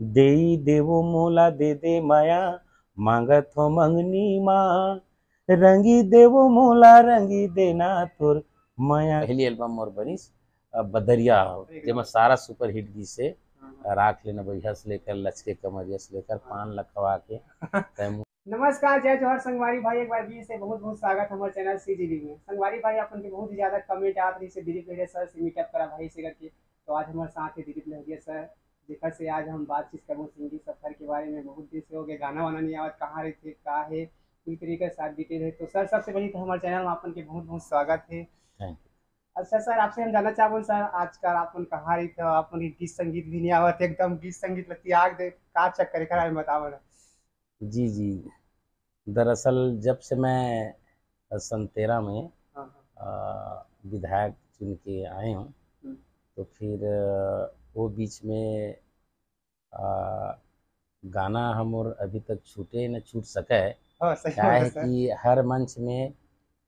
देई देवो मोला दे दे माया, मांगत हो मंगनी माँ। रंगी देवो मोला रंगी देना तोर माया। पहली एल्बम मोर बनिस बदरिया, जेमा सारा सुपर हिट गीत से राख लेना बढ़िया से लेकर लचके कमरिया से लेकर पान लखवा के नमस्कार, जय जोहर संगवारी भाई। एक बार फिर से बहुत बहुत स्वागत हमारे चैनल सीजीवी में। संगवारी भाई अपन के बहुत ही ज्यादा कमेंट आत रही से दिलीप लहरिया सर से मीटअप करा भाई से करके। तो आज हमारे साथ है दिलीप लहरिया सर, जेकर से आज हम बातचीत करबो सिंगिंग सफर के बारे में। बहुत दिन से हो गए गाना वाना नहीं आवत, कहाँ रहे थे का है पूरी तरीके से साथ डिटेल है। तो सर सबसे पहले तो हमारे चैनल में अपन के बहुत बहुत स्वागत है। थैंक अच्छा सर, आपसे हम जानना चाहबो सर, आजकल अपन कहाँ रही थे, अपन के गीत संगीत भी नहीं आवत, एकदम गीत संगीत में त्याग दे का चक्कर करा है बताओ ना। यू। जी जी, दरअसल जब से मैं सन 13 में हाँ विधायक चुन के आए हूँ, हाँ। तो फिर वो बीच में आ, गाना हम और अभी तक छूटे न छूट सके। हाँ सही क्या बात है है सर। कि हर मंच में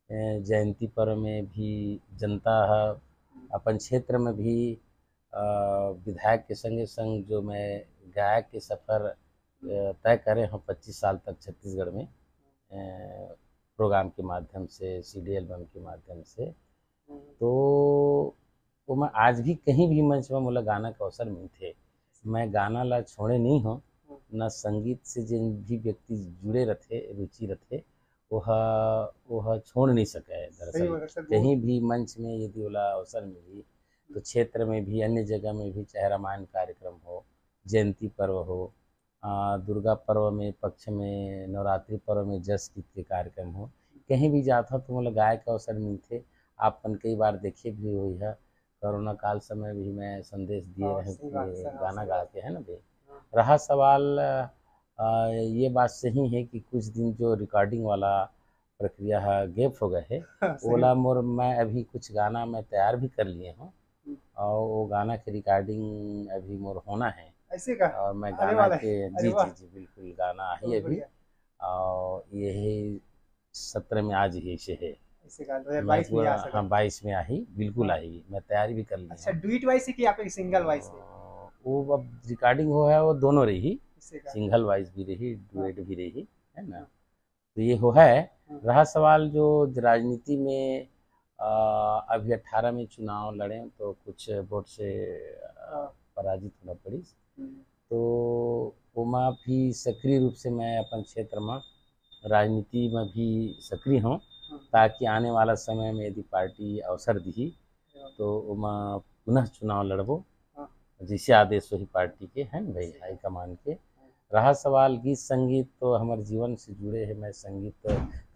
जयंती पर्व में भी जनता है, अपन क्षेत्र में भी विधायक के संगे संग जो मैं गायक के सफ़र तय करे हूँ 25 साल तक छत्तीसगढ़ में, प्रोग्राम के माध्यम से, सीडी एल्बम के माध्यम से। तो वो मैं आज भी कहीं भी मंच में मोला गाना का अवसर मिलते, मैं गाना ला छोड़े नहीं हूँ। न संगीत से जिन भी व्यक्ति जुड़े रहते, रुचि रहते, वह छोड़ नहीं सके है। सही दरअसल बात है सर, बहुत कहीं भी मंच में यदि ओला अवसर मिली, तो क्षेत्र में भी अन्य जगह में भी, चाहे रामायण कार्यक्रम हो, जयंती पर्व हो, दुर्गा पर्व में पक्ष में, नवरात्रि पर्व में जस गीत के कार्यक्रम हो, कहीं भी जाता तो मतलब गाय का अवसर मिलते। आपन कई बार देखे भी हुई है, कोरोना काल समय भी मैं संदेश दिए हाँ रहे सही बात है कि सर, हाँ गाना सही गा बात के है ना बे। है। रहा सवाल ये बात सही है कि कुछ दिन जो रिकॉर्डिंग वाला प्रक्रिया है गैप हो गए है, हाँ सही ओला बात। मोर मैं अभी कुछ गाना मैं तैयार भी कर लिए हूँ, और वो गाना की रिकॉर्डिंग अभी मोर होना है। ऐसे का और मैं आने गाना वाला है। के अरे जी वाह, जी जी बिल्कुल गाना ही बहुत अभी, बढ़िया। और यही 17 में आज ही से है। ऐसे का मैं 2022 में ही पूरा आ हाँ सकत। 22 में आई, बिल्कुल हाँ। आई, मैं तैयारी भी कर ली अच्छा, हूँ। डुइट वाइस है कि आप एक सिंगल वाइस है? वो अब रिकॉर्डिंग हो है, वो दोनों रही, ऐसे का। सिंगल वाइज भी रही, हाँ डुएट भी रही, है ना। हाँ तो ये हो है। हाँ रहा सवाल जो राजनीति में, अभी 18 में चुनाव लड़े तो कुछ वोट से हाँ। पराजित होना पड़ी। हम्म, तो ओमा भी सक्रिय रूप से मैं अपन क्षेत्र में राजनीति में भी सक्रिय हूँ, हाँ, ताकि आने वाला समय में यदि पार्टी अवसर दी हाँ, तो ओमा पुनः चुनाव लड़बो, हाँ, जैसे आदेश वही पार्टी के हैं न भाई, ऐसे का। हाईकमान के। रहा सवाल गीत संगीत, तो हमारे जीवन से जुड़े हैं, मैं संगीत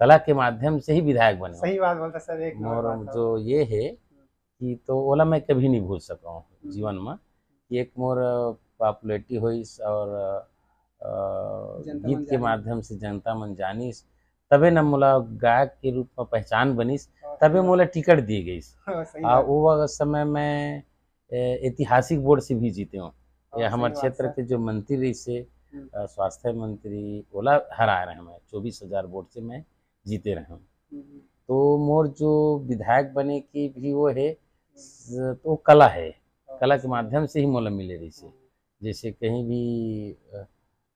कला के माध्यम से ही विधायक बने हूँ। सही बात बोलता सर, एक नंबर मोर बात है। जो ये है कि तो ओला मैं कभी नहीं भूल सका हूँ जीवन में, कि एक मोर पॉपुलैरिटी हुई और जनता मन गीत के जानी। माध्यम से जनता मन जानिस, तबे न मोला गायक के रूप में पहचान बनिस, हाँ सही तबे बात। मोला टिकट दिए गई। हाँ सही बात। वो समय मैं ऐतिहासिक वोट से भी जीते हूँ। ये हाँ सही हमारे बात क्षेत्र सर। के जो मंत्री रही से, हम्म, स्वास्थ्य मंत्री ओला हराए रहे, मैं 24,000 वोट से मैं जीते रहे हूँ। हम्म, तो मोर जो विधायक बने की भी वो है, तो कला है, हाँ कला के सही बात। माध्यम से ही मोला मिले रही से। हाँ, जैसे कहीं भी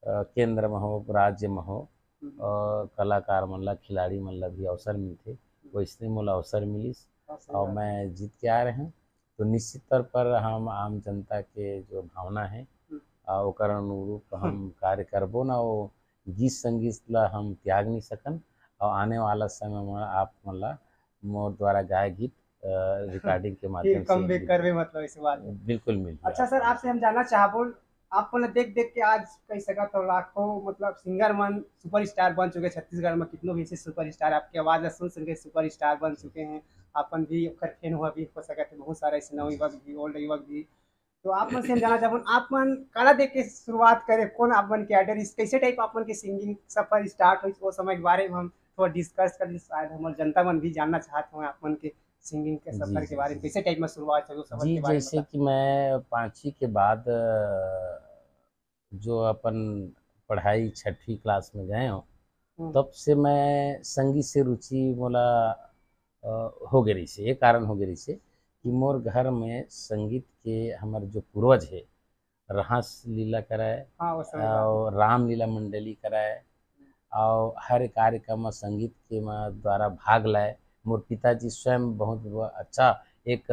केंद्र में हो, राज्य में हो, हम्म, कलाकार मन ला, खिलाड़ी मन ला भी अवसर मिलते, वैसे मोला अवसर मिलिस हाँ सही और बात। मैं जीत के आ रहे हैं। तो निश्चित तौर पर हम आम जनता के जो भावना है, ओकर अनुरूप हम कार्य करबो ना, वो गीत संगीत ला हम त्याग नहीं सकन। और आने वाला समय में आप मन ला मोर द्वारा गाय गीत रिकॉर्डिंग के फिर माध्यम कम से बैक करवे मतलब ऐसी बात है। बिल्कुल मिलिए अच्छा आप सर, मन आपसे हम जानना चाहबो, आप मतलब देख देख के आज कई सका तो लाखों मतलब सिंगर मन सुपरस्टार बन चुके हैं छत्तीसगढ़ में। कितनों भी ऐसे सुपरस्टार आपकी आवाज सुन सुन के सुपरस्टार बन चुके हैं। अपन भी ओकर फैन हुआ भी हो सका थे, बहुत सारे ऐसे नव युवक भी, ओल्ड युवक भी। तो आप मन से हम जानना चाहबो, आप मन काला देख के शुरुआत करे, कौन आप मन के आइडल, इस कैसे टाइप आप मन के सिंगिंग सफर स्टार्ट हुई, वो समय के बारे में हम थोड़ा डिस्कस कर, शायद हमारे जनता मन भी जानना चाहते हो आप मन के सिंगिंग के जी सफर के जी बारे जी में, जी कैसे टाइप में शुरुआत हुई, उस सफर जी, के बारे में जैसे बता। कि मैं 5वीं के बाद जो अपन पढ़ाई 6वीं क्लास में गए हो, हम्म, तब से मैं संगीत से रुचि मोला हो गई से। ये कारण हो गई से कि मोर घर में संगीत के हमारे जो पूर्वज है, रास लीला कराए हाँ वो समय बात और रामलीला मंडली कराए और हर कार्यक्रम में संगीत के द्वारा भाग लाए। मोर पिताजी स्वयं बहुत अच्छा एक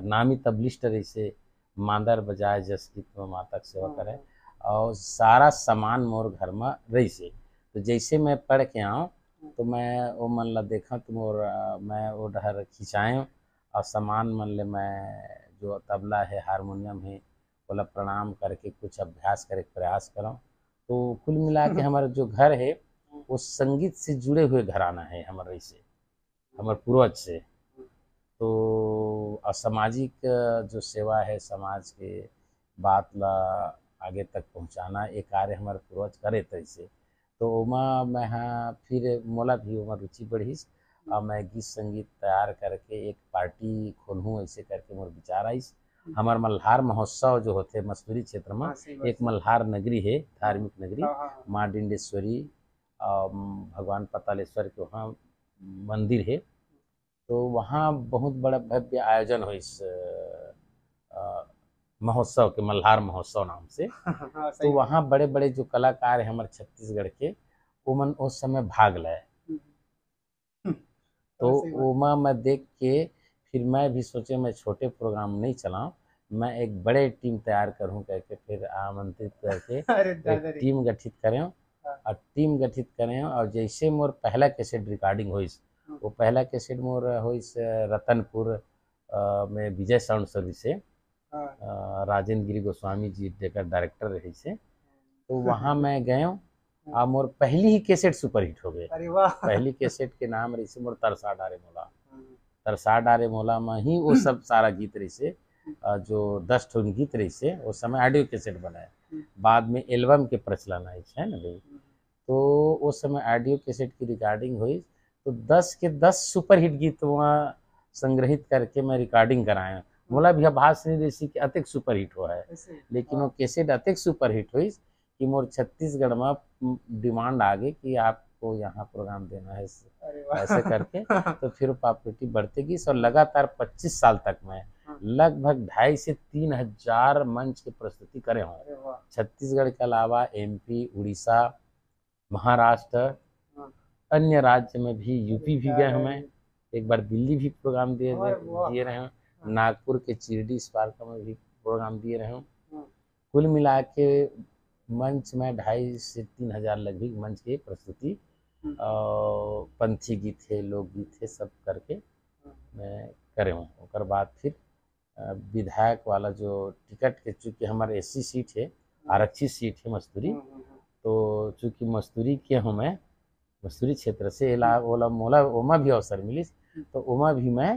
नामी तबलिस्ट रही से मांदर बजाए जसकीत में माता के सेवा करे और सारा सामान मोर घर में रही से। तो जैसे मैं पढ़ के आऊँ तो मैं वो मन ला देखा तो मोर मैं वो डहर खिंचाएँ और सामान मन ले मैं जो तबला है हारमोनियम है बोला प्रणाम करके कुछ अभ्यास करे प्रयास करूँ। तो कुल मिला के हमारा जो घर है वो संगीत से जुड़े हुए घराना है हमारे से हमारे पूर्वज से। तो असामाजिक जो सेवा है समाज के बात ला आगे तक पहुंचाना ये कार्य हमारे पूर्वज करे तैसे। तो ओमा मैं हाँ फिर मोला भी ओमा रुचि बढ़ीस और मैं गीत संगीत तैयार करके एक पार्टी खोलूँ ऐसे करके मोर विचार आइस। हमार मल्हार महोत्सव जो होते मसूरी क्षेत्र में हाँ सही बात एक मल्हार नगरी है धार्मिक नगरी हाँ हाँ माँ डिंडेश्वरी भगवान पतालेश्वर के वहाँ मंदिर है। तो वहाँ बहुत बड़ा भव्य आयोजन हो इस महोत्सव के मल्हार महोत्सव नाम से। हाँ तो सही बात वहाँ बड़े बड़े जो कलाकार हैं हमारे छत्तीसगढ़ के ओमन उस समय भाग लाए। तो हाँ सही बात ओमा मैं देख के फिर मैं भी सोचे मैं छोटे प्रोग्राम नहीं चलाऊं मैं एक बड़े टीम तैयार करूं करके फिर आमंत्रित करके अरे एक दादा रे टीम गठित करें हाँ और टीम गठित करें और जैसे मोर पहला कैसेट रिकॉर्डिंग होइस वो पहला कैसेट मोर होइस रतनपुर में विजय साउंड सर्विस से हाँ राजेंद्र गिरी गोस्वामी जी जेकर डायरेक्टर रही से। तो वहाँ मैं गया और मोर पहली ही कैसेट सुपर हिट हो गए। अरे वाह पहली कैसेट के नाम रही से मोर तरसा डारे मोला। हाँ, तरसा डारे मोला में ही वो सब सारा गीत रही से जो 10 ठो गीत रही से उस समय ऑडियो कैसेट बनाए बाद में एल्बम के प्रचलन आई है ना भाई। तो उस समय ऑडियो कैसेट की रिकॉर्डिंग हुई तो 10 के 10 सुपर हिट गीत वहाँ संग्रहित करके मैं रिकॉर्डिंग कराया। मोला भी आभास नहीं रही कि अतिक सुपर हिट हुआ है ऐसे लेकिन वो हाँ कैसेट अतिक सुपर हिट हुई कि मोर छत्तीसगढ़ में डिमांड आ गई कि आपको यहाँ प्रोग्राम देना है अरे वाह ऐसे करके। हाँ तो फिर पॉपुलरिटी बढ़ती गई और लगातार 25 साल तक मैं लगभग 2.5 से 3 हजार मंच की प्रस्तुति करे हूँ। अरे वाह छत्तीसगढ़ के अलावा एमपी उड़ीसा महाराष्ट्र हाँ अन्य राज्य में भी यूपी भी गए दादा हूँ रे मैं। एक बार दिल्ली भी प्रोग्राम अरे वाह दिए रहे हूँ। नागपुर के चिरडी स्पार्क में भी प्रोग्राम दिए रहे हूँ। हाँ, कुल मिला के मंच में 2.5 से 3 हजार लगभग मंच की प्रस्तुति और पंथी गीत है लोकगीत है सब करके मैं करे हूँ। ओकर बाद फिर विधायक वाला जो टिकट के चूँकि हमारे एससी सीट है आरक्षित सीट है मस्तूरी। तो चूँकि मस्तूरी के हूँ मैं मसूरी क्षेत्र से ओला मोला ओमा भी अवसर मिली तो ओमा भी मैं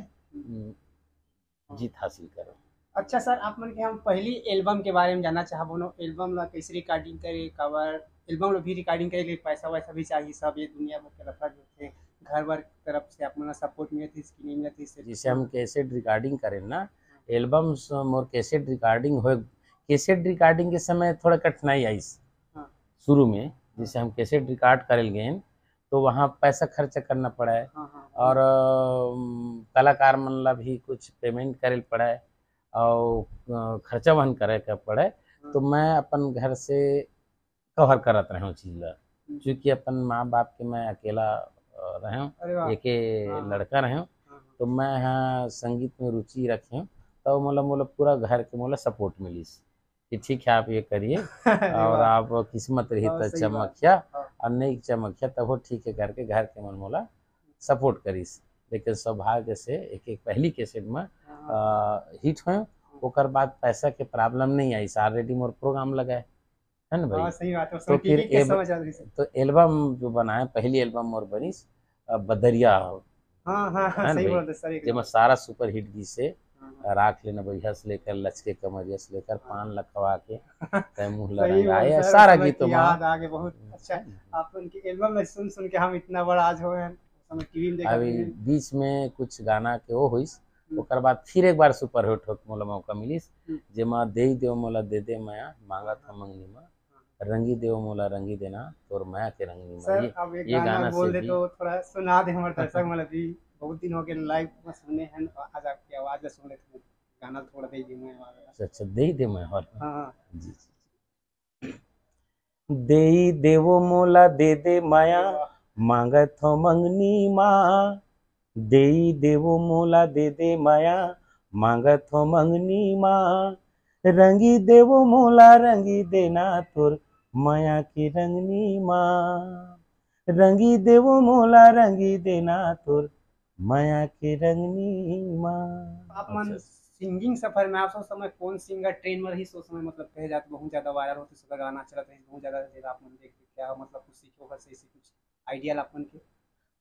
जीत हासिल करूँ। अच्छा सर आप मन के हम पहली एल्बम के बारे में जानना चाहबो नो एल्बम ला कैसे रिकॉर्डिंग करे कवर एल्बम ला भी रिकॉर्डिंग करे ले पैसा वैसा भी चाहिए सब ये दुनिया भर के लफड़ा जो थे घर वर की तरफ से आप मन सपोर्ट मिले थे इसकी नहीं मिले थे इससे जिसे हम कैसेट रिकॉर्डिंग करें ना एल्बम मोर कैसेट रिकॉर्डिंग हो कैसेट रिकॉर्डिंग के समय थोड़ा कठिनाई आई हाँ शुरू में जिसे हम कैसेट रिकॉर्ड करे गए तो वहाँ पैसा खर्च करना पड़ा है हाँ हाँ और कलाकार मन ला भी कुछ पेमेंट करे पड़ा है और खर्चा वहन करे का पड़े। तो मैं अपन घर से कवर करत रहे चीज़ ला चूँकि अपन माँ बाप के मैं अकेला रहे अरे वाह एक लड़का रहे तो मैं हाँ संगीत में रुचि रखे तो मोला मोला पूरा घर के मोला सपोर्ट मिलीस कि ठीक है आप ये करिए अरे और वाह आप किस्मत रही हाँ तो सही बात चमकिया हाँ और नहीं चमकिया तब वो ठीक है करके घर के मन मोला सपोर्ट करीस। लेकिन सौभाग्य से एक एक पहली कैसेट में हिट हुए ओकर बाद पैसा के प्रॉब्लम नहीं आई ऑलरेडी मोर प्रोग्राम लगाए है ना भाई। हाँ सही बात है तो उसमें फिर टीवी के समझ आ रही है तो एल्बम जो बनाए पहली एल्बम मोर बनीस बदरिया हाँ हाँ हाँ है ना सही भाई बोल रहे सर एकदम जेमा सारा सुपर हिट गीत से हाँ, राख लेना बढ़िया से लेकर लचके कमरिया से लेकर पान लखवा के तय मुँह सही बोल लड़ाए सर सारा समय गीत की याद आ गए बहुत अच्छा आप उनकी एल्बम में सुन सुन के हम इतना बड़ा आज हो गए समय टीवी में देखा अभी बीच में कुछ गाना के वो हुईस ओकर बाद फिर एक बार सुपर हिट होके मोला मौका मिलीस जेमा दे देव मोला दे दे माया मांगा था मंगनी में रंगी देव मोला रंगी देना तोर माया के रंगनी में सर अब एक ये गाना गाना बोल से दे भी तो थोड़ा सुना दे हमारे दर्शक मतलब भी बहुत दिन हो गए लाइव में सुने हैं आज आपकी आवाज़ सुन लेते हैं गाना थोड़ा दे दी मैं हमारा। अच्छा दे ही दे मैं और हाँ हाँ। जी दे ही देवो मोला दे दे माया वाह। मांगत हो मंगनी माँ दे ही देवो मोला दे दे माया मांगत हो मंगनी माँ रंगी देवो मोला रंगी देना तुर माया की रंगनी माँ रंगी देवो मोला रंगी देना तुर माया की रंगनी माँ। आप मन अच्छा सिंगिंग सफर में आप सब समय कौन सिंगर ट्रेन में रही सो समय मतलब कहे जाते बहुत ज्यादा वायरल होते सब गाना चलत रही बहुत ज्यादा देर आप मन देख के क्या मतलब कुछ सीखो घर से ऐसे कुछ आइडिया अपन के।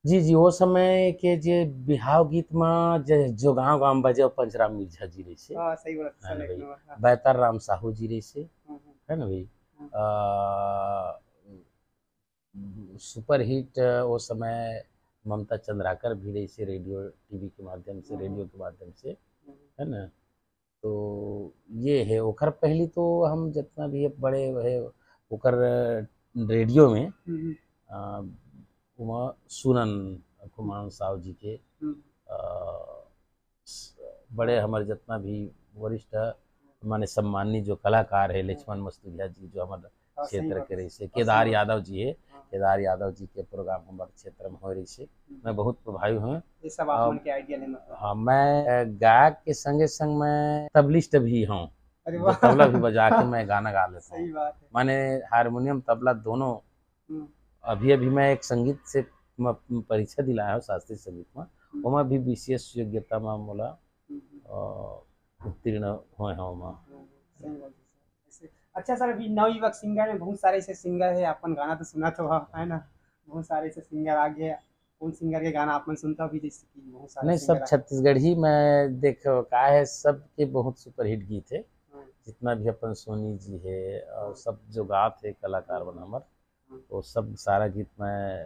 जी जी वो समय के जे बिहाव गीत में जो गाँव गाँव बजे पंचराम मिर्झा जी रही से हाँ सही बोला है सर ना एक भाई नंबर हाँ। बैतर राम साहू जी रही से हम्म। है ना भाई हम्म। सुपर हिट वो समय ममता चंद्राकर भी रही से रेडियो टीवी के माध्यम से रेडियो के माध्यम से है ना। तो ये है ओकर पहली तो हम जितना भी बड़े है ओकर रेडियो में हम्म। आ, वहाँ सुनन कुमार साहू जी के हम्म। आ, बड़े हमारे जितना भी वरिष्ठ माने सम्मानी जो कलाकार है लक्ष्मण मस्तुरिया जी जो हमारे हाँ सही क्षेत्र बात के रही से हाँ सही केदार बात यादव जी है हाँ। केदार यादव जी के प्रोग्राम हमारे क्षेत्र में हो रही से मैं बहुत प्रभावित हूँ। ये सब आप मन के आइडिया ले मतलब। हाँ मैं गायक के संगे संग मैं तबलिस्ट भी हूँ अरे जो वाह। तबला भी बजा के मैं गाना गा लेता हूँ सही बात है। माने हारमोनियम तबला दोनों। हम्म। अभी अभी मैं एक संगीत से परीक्षा दिलाया हूँ शास्त्रीय संगीत में वहाँ भी विशेष योग्यता में मोला उत्तीर्ण हुए हैं वहाँ। सही बात है सर ऐसे। अच्छा सर अभी नवयुवक सिंगर में बहुत सारे ऐसे सिंगर है अपन गाना तो सुना तो है ना बहुत सारे ऐसे सिंगर आ गए कौन सिंगर के गाना अपन सुनता भी जैसे कि बहुत सारे नहीं सब सिंगर छत्तीसगढ़ ही में देखो का है सबके बहुत सुपरहिट गीत है जितना भी अपन सोनी जी है और सब जो गात है कलाकार बन हमार वो सब सारा गीत मैं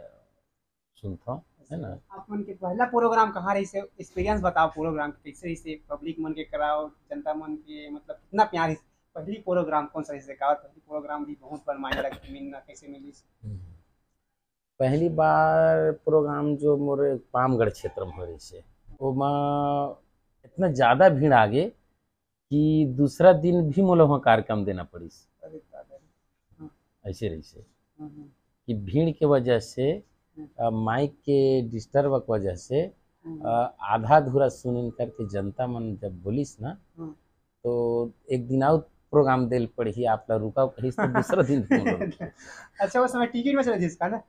सुनता हूँ है ना। आप मन के पहला प्रोग्राम कहाँ रही से एक्सपीरियंस बताओ प्रोग्राम के कैसे इसे पब्लिक मन के कराओ जनता मन के मतलब कितना प्यार है पहली प्रोग्राम कौन सा इसे कहा पहली प्रोग्राम भी बहुत पर मायने रखती मिलना कैसे मिली। पहली बार प्रोग्राम जो मोरे पामगढ़ क्षेत्र में हो रही से वो माँ इतना ज़्यादा भीड़ आगे कि दूसरा दिन भी मोला वहाँ कार्यक्रम देना पड़ी अरे दादा रे। हाँ। ऐसे रही से हम्म। कि भीड़ के वजह से हम्म। माइक के डिस्टर्ब की वजह से आधा अधूरा सुन करके जनता मन जब बोलिस ना हम्म। तो एक दिन आउट प्रोग्राम देल पड़ी आप लोग रुका कहीं तो दूसरा दिन भी मोला रुके। अच्छा वो समय टिकट में चले थे इसका ना।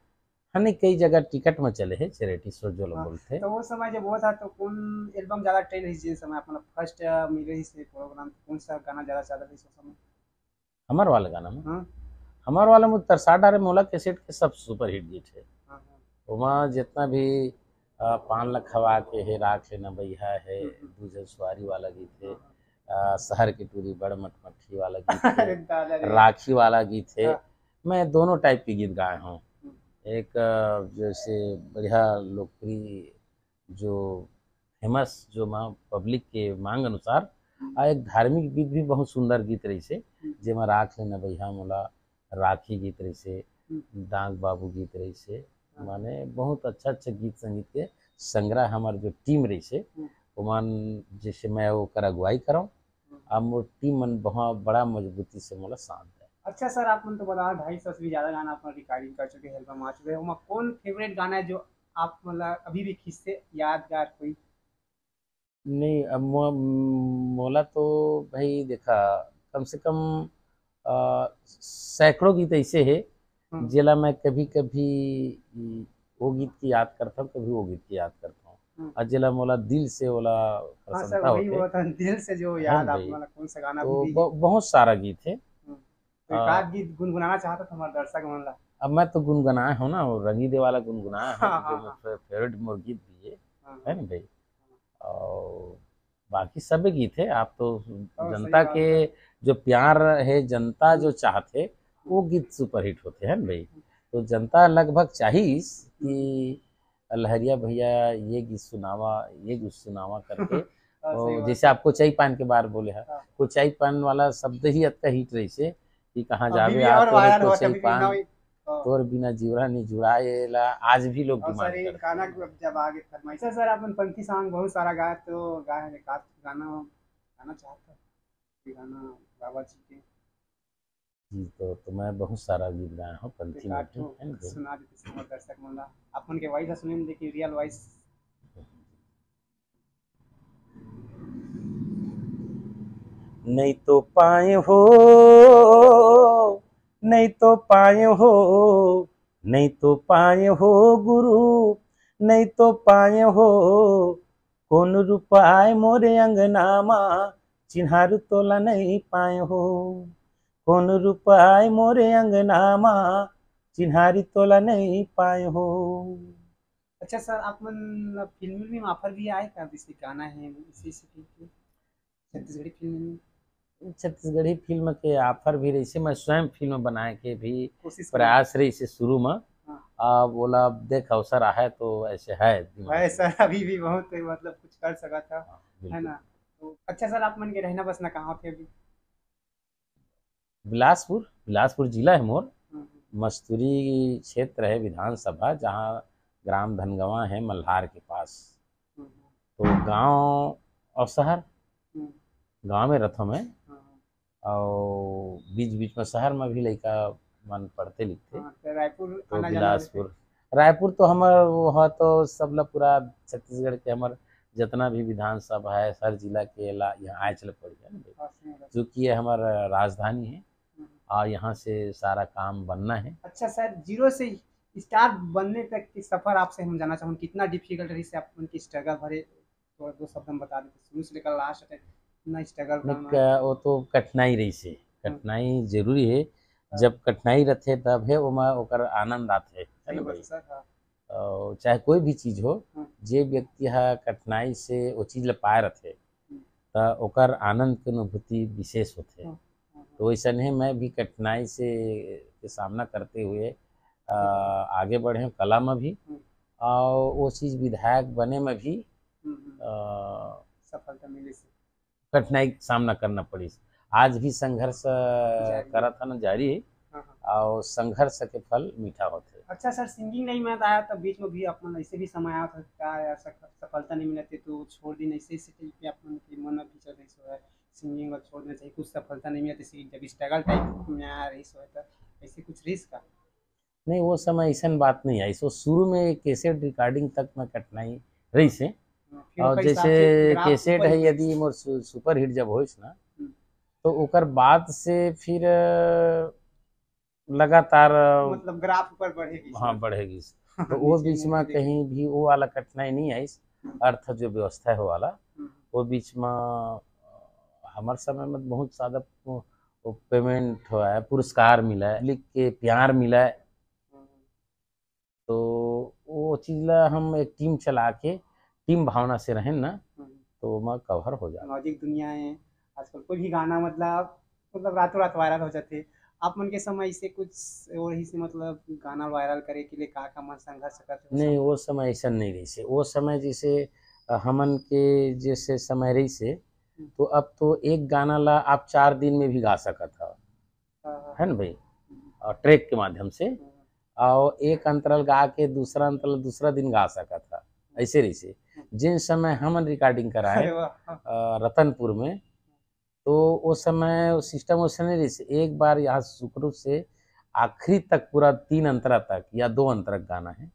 हाँ नहीं कई जगह टिकट में चले हैं चैरिटी शो जो लोग हाँ, बोलते हैं। तो वो समय जब वो था तो कौन एल्बम ज्यादा ट्रेंड रही जिस समय अपना फर्स्ट मिल रही से प्रोग्राम कौन सा गाना ज्यादा चल रही उस समय। हमार वाला गाना में हाँ हमार वाला में तरसा डारे मोला कैसेट के सब सुपर हिट गीत है हाँ हाँ। वहाँ जितना भी पान लखवा के है राख लेना भैया है दूसरे सवारी वाला गीत है शहर की टूरी बड़ मटमट्ठी वाला गीत है अरे दादा रे। राखी वाला गीत है। हाँ। मैं दोनों टाइप के गीत गाए हूँ हम्म। एक जैसे बढ़िया लोकप्रिय जो फेमस जो माँ पब्लिक के मांग अनुसार आ एक धार्मिक गीत भी बहुत सुंदर गीत रही से जेमा राख लेना भैया मोला राखी गीत रही से डांग बाबू गीत रही से माने बहुत अच्छा अच्छा गीत संगीत के संग्रह हमार जो टीम रही से ओमान जैसे मैं वो कर अगुवाई कराऊँ अब मोर टीम मन बहुत बड़ा मजबूती से मोला साथ है। अच्छा सर आप मन तो बता 250 से भी ज्यादा गाना अपना रिकॉर्डिंग कर चुके हैं एल्बम आ चुके हैं उनमें कौन फेवरेट गाना है जो आप मतलब अभी भी खींचते यादगार कोई। नहीं अब मोला तो भाई देखा कम से कम सैकड़ों गीत ऐसे है हम्म। जिला मैं कभी कभी वो गीत की याद करता हूँ कभी वो गीत की याद करता हूँ और जिला मोला दिल से ओला हाँ सर प्रसन्नता वही होते वो था दिल से जो है याद ना आप भाई मतलब कौन सा गाना अभी तो भी। बहुत सारा गीत है। तो एक आध गीत गुनगुनाना चाहता था हमारा दर्शक मन ला। अब मैं तो गुनगुनाया हूँ ना वो रंगी दे वाला गुनगुनाया हूँ हाँ जो हाँ हाँ मेरा फेवरेट मोर गीत भी हाँ है ना भाई और बाकी सब गीत है आप तो और सही जनता बात के है। जो प्यार है जनता जो चाहते वो गीत सुपरहिट होते हैं ना भाई। तो जनता लगभग चाहिस कि लहरिया भैया ये गीत सुनावा करके हाँ, सही और बात जैसे है। आपको चाई पान के बार बोले है हाँ। को चाई पान वाला शब्द ही अतका हिट रही से कि कहाँ अभी जावे भी आ और तोरे वायरल को हुआ था चाई अभी भी पान नई। हाँ। तोर बिना जीवरा नहीं जुड़ाएला आज भी लोग और सर डिमांड ये करते गाना हैं। जब आगे फरमाइशा सर अपन पंथी सॉन्ग बहुत सारा गाए तो गाए एक आध गाना गाना चाहता ये गाना बाबा जी के जी तो मैं बहुत सारा गीत गाया हूँ पंथी एक में आध भी, ठो है ना भाई। सुना देते समझ दर्शक मन ला अपन के वॉइस सुने में देखिए रियल वॉइस नहीं तो पाए हो, नहीं तो पाए हो, नहीं तो पाए हो गुरु, नहीं तो पाए हो, कौन रूपाय मोरे अंगनामा, चिन्हारू तोला नहीं पाए हो, कौन रूपाय मोरे अंगनामा, चिन्हारी तोला नहीं पाए हो। अच्छा सर आप मन फिल्म में ऑफर भी आए का जैसे गाना है इसी से छत्तीसगढ़ी फिल्म में छत्तीसगढ़ी फिल्म के ऑफर भी रही से, मैं स्वयं फिल्म बनाए के भी कोशिश करें प्रयास रही से शुरू में। हाँ बोला अब देख अवसर है तो ऐसे है दिमाग है में। सर अभी भी बहुत मतलब कुछ कर सका था हाँ, है बिल्कुल। ना तो अच्छा सर आप मन के रहना बसना कहाँ थे अभी बिलासपुर, बिलासपुर जिला है मोर। हम्म, मस्तूरी क्षेत्र है विधानसभा, जहाँ ग्राम धनगवा है मल्हार के पास। हम्म, तो गांव और शहर, हम्म, गांव में रथों में, हाँ और बीच बीच में शहर में भी लड़का मन पढ़ते लिखते। हाँ तो रायपुर तो आना जाना रहते बिलासपुर, रायपुर तो हमार वह तो सब ला पूरा छत्तीसगढ़ के हमार जितना भी विधानसभा है हर जिला के ला यहाँ आए चले पड़ गया ना, पास में रहते। जो कि ये हमारा राजधानी है हम्म। और यहाँ से सारा काम बनना है। अच्छा सर जीरो से स्टार बनने तक की सफर आपसे हम जानना चाहूँ कितना डिफिकल्ट रही से आप उनकी स्ट्रगल भरे थोड़ा दो शब्द हम बता देते शुरू से लेकर लास्ट तक कितना स्ट्रगल करना है वो तो कठिनाई रही से, हम्म, कठिनाई जरूरी है। हाँ, जब कठिनाई रहते तब है ओमा ओकर आनंद आते है सही ना बात भाई। है सर हाँ चाहे कोई भी चीज हो, हम्म, जे व्यक्ति हा कठिनाई से वो चीज ला पाए रहते हम्म, तो ओकर आनंद के अनुभूति विशेष होते। हाँ, हाँ, तो वैसा नहीं, मैं भी कठिनाई से के सामना करते हुए सही बात है आगे बढ़े कला में भी, हम्म, और वो चीज़ विधायक बने में भी हम्म, अ, सफलता मिली से कठिनाई का सामना करना पड़ी। आज भी संघर्ष जारी है करा था ना, जारी है। हाँ हाँ और संघर्ष के फल मीठा होते। अच्छा सर सिंगिंग नहीं मैं आया था बीच में भी अपन ऐसे भी समय आया था क्या यार सफलता नहीं मिलती तो छोड़ दी ऐसे स्थिति पे अपन के मन भी चल रही सो है सिंगिंग और छोड़ना चाहिए कुछ सफलता नहीं मिलती जब स्ट्रगल टाइप में आ रही सो है तो ऐसे कुछ रिस्क का नहीं वो समय ऐसा बात नहीं आई, सो शुरू में कैसेट रिकॉर्डिंग तक में कठिनाई रही से। फिर और ओकर जैसे हिसाब से ग्राफ कैसेट ऊपर है, ही गई यदि मोर सुपर हिट जब होइस ना, हम्म, तो ओकर बाद से फिर लगातार मतलब ग्राफ ऊपर बढ़ेगी हाँ इसमें बढ़ेगी। तो वो नीचे बीच मुंह में की देखेगी कहीं भी वो वाला कठिनाई नहीं आई। अर्थ जो व्यवस्था है वो वाला, हम्म, वो बीच में हमारे समय में बहुत ज़्यादा वो पेमेंट हुआ है, पुरस्कार मिला है, लिख के प्यार मिला है। हम्म, तो वो चीज़ ला हम एक टीम चला के, टीम भावना से रहें ना, हम्म। तो मैं कवर हो जाता। सामाजिक दुनिया है आजकल कोई भी गाना मतलब रातों रात वायरल हो जाते आप मन के समय से कुछ वही से मतलब गाना वायरल करे के लिए का मन संघर्ष करते हो नहीं समय वो समय ऐसा नहीं रही से, वो समय जैसे हमन के जैसे समय रही से, हम्म, तो अब तो एक गाना ला आप 4 दिन में भी गा सकत हो, है ना भाई, हम्म, और ट्रैक के माध्यम से। हम्म, और एक अंतराल गा के दूसरा अंतराल दूसरा दिन गा सका था, ऐसे रही से। जिन समय हम रिकॉर्डिंग कराए अरे वाह रतनपुर में, तो वो समय सिस्टम वैसे नहीं रही से, एक बार यहाँ शुक्र से आखिरी तक पूरा 3 अंतरा तक या 2 अंतरा गाना है,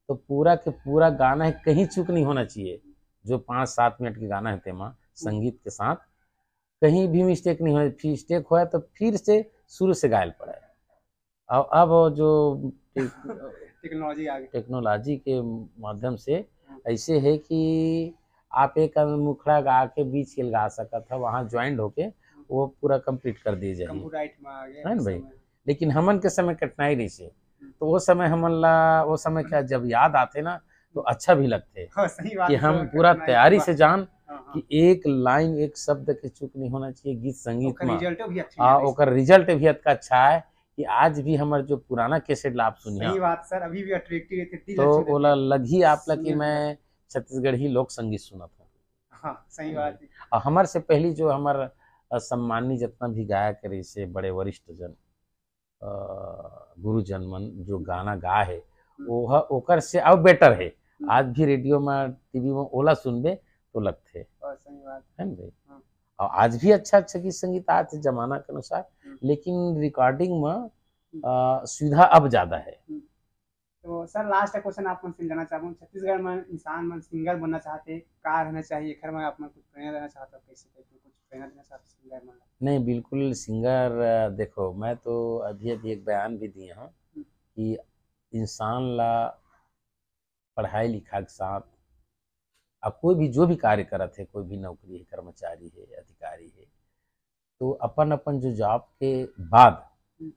तो पूरा के पूरा गाना है, कहीं चूक नहीं होना चाहिए। जो 5-7 मिनट के गाना है तेमा संगीत के साथ कहीं भी मिस्टेक नहीं होना, फिर मिस्टेक हुआ तो फिर से शुरू से गायल पड़ा है। और अब जो टेक्नोलॉजी आ गई टेक्नोलॉजी के माध्यम से ऐसे है कि आप एक मुखड़ा गा के बीच के गा सका था, वहाँ ज्वाइंट होके वो पूरा कंप्लीट कर दी जाइए, कंप्यूटराइट में आ गया है ना इस भाई। समय लेकिन हमन के समय कठिनाई रही से, तो वो समय हमन ला वो समय क्या जब याद आते ना तो अच्छा भी लगते हाँ सही बात कि है हम सर पूरा कठिनाई तैयारी पूरा से जान हाँ हाँ कि एक लाइन एक शब्द के चूक नहीं होना चाहिए गीत संगीत ओकर में। रिजल्टो भी अच्छी मिली ओकर रिजल्ट भी अच्छा अच्छा है कि आज भी हमार जो पुराना कैसेट ला आप सुनिया, सही बात सर अभी भी अट्रैक्टिव रहते दिल तो अच्छी ओला रहती लगी आप ला कि सुनिए भैया मैं छत्तीसगढ़ी लोक संगीत सुना था, हाँ सही है ना भाई। बात है और हमार से पहली जो हमार सम्मानी जितना भी गायक रही से बड़े वरिष्ठ जन, गुरुजन मन जो गाना गा है, वो ओकर से अब बेटर है। आज भी रेडियो में टीवी में ओला सुनबे तो लगते, और सही बात है ना भाई। हाँ और आज भी अच्छा अच्छा गीत संगीत आते जमाना के अनुसार, लेकिन रिकॉर्डिंग में सुविधा अब ज़्यादा है। तो सर लास्ट क्वेश्चन आप मुझसे लेना चाहूँ, छत्तीसगढ़ में इंसान में सिंगर बनना चाहते का रहना चाहिए घर में, आप में कुछ प्रेरणा देना चाहता हूँ, कैसे कैसे कुछ प्रेरणा देना चाहते सिंगर में? नहीं, बिल्कुल सिंगर देखो मैं तो अभी अभी एक बयान भी दिए हूँ कि इंसान ला पढ़ाई लिखा के साथ अब कोई भी जो भी कार्य करत है, कोई भी नौकरी है, कर्मचारी है, अधिकारी है, तो अपन अपन जो जॉब के बाद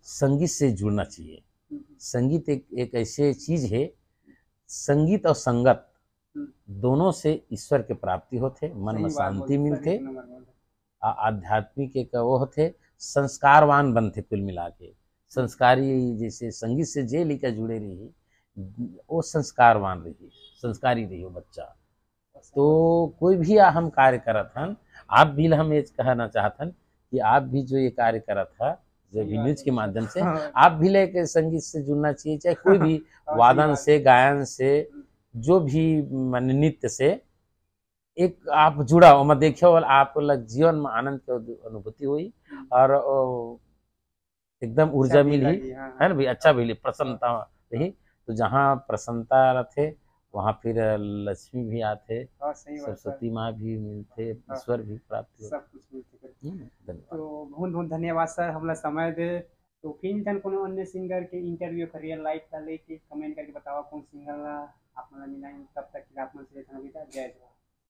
संगीत से जुड़ना चाहिए। संगीत एक ऐसे चीज है, संगीत और संगत दोनों से ईश्वर के प्राप्ति होते, मन में शांति मिलते, आध्यात्मिक एक वो होते, संस्कारवान बनते कुल मिला के। संस्कारी जैसे संगीत से जे लेकर जुड़े रही वो संस्कारवान रही, संस्कारी रही वो बच्चा। तो कोई भी हम कार्य करत हन, आप भी हम ये कहना चाहतन कि आप भी जो ये कार्य करत है जो भी न्यूज के माध्यम से आप भी लेके संगीत से जुड़ना चाहिए, चाहे कोई भी वादन से, गायन से, जो भी मान नृत्य से एक आप जुड़ा हो, मैं देखियो आप लग जीवन में आनंद की अनुभूति हुई और एकदम ऊर्जा मिली है ना भाई, अच्छा भी प्रसन्नता रही। तो जहाँ प्रसन्नता रहते वहाँ फिर लक्ष्मी भी आते, सरस्वती माँ भी मिलते, ईश्वर भी प्राप्त होते, सब कुछ मिलते। धन्यवाद। तो बहुत बहुत धन्यवाद सर हमला समय दे। तो फिर जन कोनो अन्य सिंगर के इंटरव्यू करियर लाइव का लेके कमेंट करके बताओ कौन सिंगर आप मिला, तब तक आप मन से जय जवान।